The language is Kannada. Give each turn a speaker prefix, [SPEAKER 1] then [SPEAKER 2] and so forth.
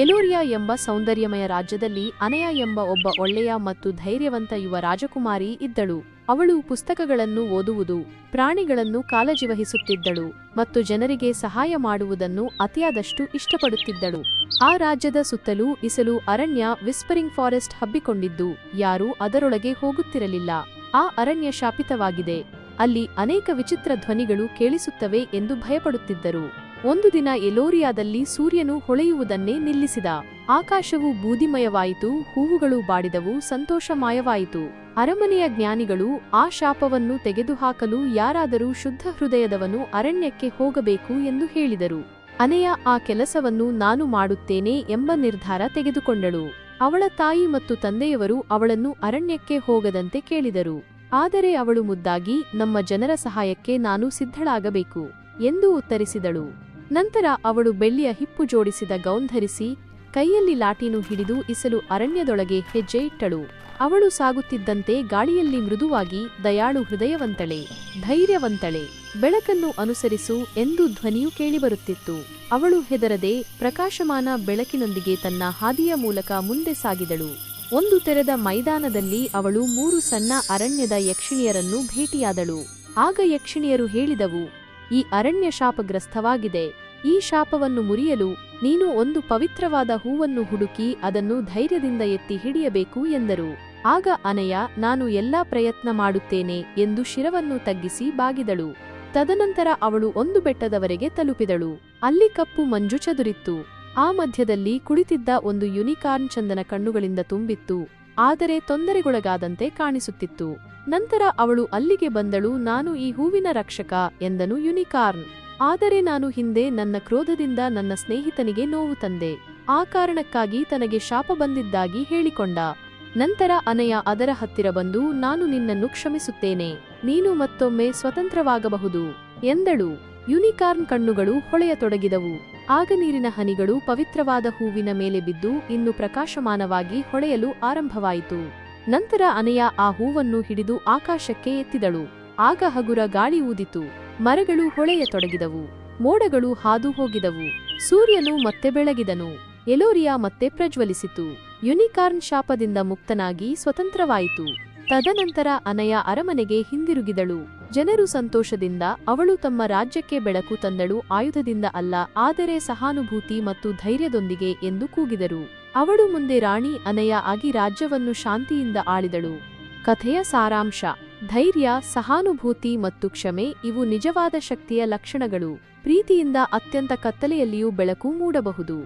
[SPEAKER 1] ಎಲೋರಿಯಾ ಎಂಬ ಸೌಂದರ್ಯಮಯ ರಾಜ್ಯದಲ್ಲಿ ಅನಯ ಎಂಬ ಒಬ್ಬ ಒಳ್ಳೆಯ ಮತ್ತು ಧೈರ್ಯವಂತ ಯುವ ರಾಜಕುಮಾರಿ ಇದ್ದಳು. ಅವಳು ಪುಸ್ತಕಗಳನ್ನು ಓದುವುದು, ಪ್ರಾಣಿಗಳನ್ನು ಕಾಳಜಿ ವಹಿಸುತ್ತಿದ್ದಳು ಮತ್ತು ಜನರಿಗೆ ಸಹಾಯ ಮಾಡುವುದನ್ನು ಅತಿಯಾದಷ್ಟು ಇಷ್ಟಪಡುತ್ತಿದ್ದಳು. ಆ ರಾಜ್ಯದ ಸುತ್ತಲೂ ಇಸಲು ಅರಣ್ಯ ವಿಸ್ಪರಿಂಗ್ ಫಾರೆಸ್ಟ್ ಹಬ್ಬಿಕೊಂಡಿದ್ದು ಯಾರೂ ಅದರೊಳಗೆ ಹೋಗುತ್ತಿರಲಿಲ್ಲ. ಆ ಅರಣ್ಯ ಶಾಪಿತವಾಗಿದೆ. ಅಲ್ಲಿ ಅನೇಕ ವಿಚಿತ್ರ ಧ್ವನಿಗಳು ಕೇಳಿಸುತ್ತವೆ ಎಂದು ಭಯಪಡುತ್ತಿದ್ದರು. ಒಂದು ದಿನ ಎಲೋರಿಯಾದಲ್ಲಿ ಸೂರ್ಯನು ಹೊಳೆಯುವುದನ್ನೇ ನಿಲ್ಲಿಸಿದ. ಆಕಾಶವು ಬೂದಿಮಯವಾಯಿತು, ಹೂವುಗಳು ಬಾಡಿದವು, ಸಂತೋಷಮಯವಾಯಿತು. ಅರಮನೆಯ ಜ್ಞಾನಿಗಳು ಆ ಶಾಪವನ್ನು ತೆಗೆದುಹಾಕಲು ಯಾರಾದರೂ ಶುದ್ಧ ಹೃದಯದವನು ಅರಣ್ಯಕ್ಕೆ ಹೋಗಬೇಕು ಎಂದು ಹೇಳಿದರು. ಅನಯ ಆ ಕೆಲಸವನ್ನು ನಾನು ಮಾಡುತ್ತೇನೆ ಎಂಬ ನಿರ್ಧಾರ ತೆಗೆದುಕೊಂಡಳು. ಅವಳ ತಾಯಿ ಮತ್ತು ತಂದೆಯವರು ಅವಳನ್ನು ಅರಣ್ಯಕ್ಕೆ ಹೋಗದಂತೆ ಕೇಳಿದರು. ಆದರೆ ಅವಳು ಮುದ್ದಾಗಿ, ನಮ್ಮ ಜನರ ಸಹಾಯಕ್ಕೆ ನಾನು ಸಿದ್ಧಳಾಗಬೇಕು ಎಂದು ಉತ್ತರಿಸಿದಳು. ನಂತರ ಅವಳು ಬೆಳ್ಳಿಯ ಹಿಪ್ಪು ಜೋಡಿಸಿದ ಗೌನ್ ಧರಿಸಿ ಕೈಯಲ್ಲಿ ಲಾಟಿನು ಹಿಡಿದು ಇಸಲು ಅರಣ್ಯದೊಳಗೆ ಹೆಜ್ಜೆ ಇಟ್ಟಳು. ಅವಳು ಸಾಗುತ್ತಿದ್ದಂತೆ ಗಾಳಿಯಲ್ಲಿ ಮೃದುವಾಗಿ, ದಯಾಳು ಹೃದಯವಂತಳೆ, ಧೈರ್ಯವಂತಳೆ, ಬೆಳಕನ್ನು ಅನುಸರಿಸು ಎಂದು ಧ್ವನಿಯು ಕೇಳಿಬರುತ್ತಿತ್ತು. ಅವಳು ಹೆದರದೆ ಪ್ರಕಾಶಮಾನ ಬೆಳಕಿನೊಂದಿಗೆ ತನ್ನ ಹಾದಿಯ ಮೂಲಕ ಮುಂದೆ ಸಾಗಿದಳು. ಒಂದು ತೆರೆದ ಮೈದಾನದಲ್ಲಿ ಅವಳು 3 ಸಣ್ಣ ಅರಣ್ಯದ ಯಕ್ಷಿಣಿಯರನ್ನು ಭೇಟಿಯಾದಳು. ಆಗ ಯಕ್ಷಿಣಿಯರು ಹೇಳಿದವು, ಈ ಅರಣ್ಯ ಶಾಪಗ್ರಸ್ತವಾಗಿದೆ. ಈ ಶಾಪವನ್ನು ಮುರಿಯಲು ನೀನು ಒಂದು ಪವಿತ್ರವಾದ ಹೂವನ್ನು ಹುಡುಕಿ ಅದನ್ನು ಧೈರ್ಯದಿಂದ ಎತ್ತಿ ಹಿಡಿಯಬೇಕು ಎಂದರು. ಆಗ ಅನಯ, ನಾನು ಎಲ್ಲಾ ಪ್ರಯತ್ನ ಮಾಡುತ್ತೇನೆ ಎಂದು ಶಿರವನ್ನು ತಗ್ಗಿಸಿ ಬಾಗಿದಳು. ತದನಂತರ ಅವಳು ಒಂದು ಬೆಟ್ಟದವರೆಗೆ ತಲುಪಿದಳು. ಅಲ್ಲಿ ಕಪ್ಪು ಮಂಜು ಚದುರಿತ್ತು. ಆ ಮಧ್ಯದಲ್ಲಿ ಕುಳಿತಿದ್ದ ಒಂದು ಯುನಿಕಾರ್ನ್ ಚಂದನ ಕಣ್ಣುಗಳಿಂದ ತುಂಬಿತ್ತು, ಆದರೆ ತೊಂದರೆಗೊಳಗಾದಂತೆ ಕಾಣಿಸುತ್ತಿತ್ತು. ನಂತರ ಅವಳು ಅಲ್ಲಿಗೆ ಬಂದಳು. ನಾನು ಈ ಹೂವಿನ ರಕ್ಷಕ ಎಂದನು ಯುನಿಕಾರ್ನ್. ಆದರೆ ನಾನು ಹಿಂದೆ ನನ್ನ ಕ್ರೋಧದಿಂದ ನನ್ನ ಸ್ನೇಹಿತನಿಗೆ ನೋವು ತಂದೆ. ಆ ಕಾರಣಕ್ಕಾಗಿ ತನಗೆ ಶಾಪ ಬಂದಿದ್ದಾಗಿ ಹೇಳಿಕೊಂಡ. ನಂತರ ಅನಯ ಅದರ ಹತ್ತಿರ ಬಂದು, ನಾನು ನಿನ್ನನ್ನು ಕ್ಷಮಿಸುತ್ತೇನೆ, ನೀನು ಮತ್ತೊಮ್ಮೆ ಸ್ವತಂತ್ರವಾಗಬಹುದು ಎಂದಳು. ಯುನಿಕಾರ್ನ್ ಕಣ್ಣುಗಳು ಹೊಳೆಯತೊಡಗಿದವು. ಆಗ ನೀರಿನ ಹನಿಗಳು ಪವಿತ್ರವಾದ ಹೂವಿನ ಮೇಲೆ ಬಿದ್ದು ಇನ್ನು ಪ್ರಕಾಶಮಾನವಾಗಿ ಹೊಳೆಯಲು ಆರಂಭವಾಯಿತು. ನಂತರ ಅನಯ ಆ ಹೂವನ್ನು ಹಿಡಿದು ಆಕಾಶಕ್ಕೆ ಎತ್ತಿದಳು. ಆಗ ಹಗುರ ಗಾಳಿ ಊದಿತು. ಮರಗಳು ಹೊಳೆಯತೊಡಗಿದವು. ಮೋಡಗಳು ಹಾದು ಹೋಗಿದವು. ಸೂರ್ಯನು ಮತ್ತೆ ಬೆಳಗಿದನು. ಎಲೋರಿಯಾ ಮತ್ತೆ ಪ್ರಜ್ವಲಿಸಿತು. ಯುನಿಕಾರ್ನ್ ಶಾಪದಿಂದ ಮುಕ್ತನಾಗಿ ಸ್ವತಂತ್ರವಾಯಿತು. ತದನಂತರ ಅನಯ ಅರಮನೆಗೆ ಹಿಂದಿರುಗಿದಳು. ಜನರು ಸಂತೋಷದಿಂದ ಅವಳು ತಮ್ಮ ರಾಜ್ಯಕ್ಕೆ ಬೆಳಕು ತಂದಳು, ಆಯುಧದಿಂದ ಅಲ್ಲ, ಆದರೆ ಸಹಾನುಭೂತಿ ಮತ್ತು ಧೈರ್ಯದೊಂದಿಗೆ ಎಂದು ಕೂಗಿದರು. ಅವಳು ಮುಂದೆ ರಾಣಿ ಅನಯ ಆಗಿ ರಾಜ್ಯವನ್ನು ಶಾಂತಿಯಿಂದ ಆಳಿದಳು. ಕಥೆಯ ಸಾರಾಂಶ: ಧೈರ್ಯ, ಸಹಾನುಭೂತಿ ಮತ್ತು ಕ್ಷಮೆ ಇವು ನಿಜವಾದ ಶಕ್ತಿಯ ಲಕ್ಷಣಗಳು. ಪ್ರೀತಿಯಿಂದ ಅತ್ಯಂತ ಕತ್ತಲೆಯಲ್ಲಿಯೂ ಬೆಳಕು ಮೂಡಬಹುದು.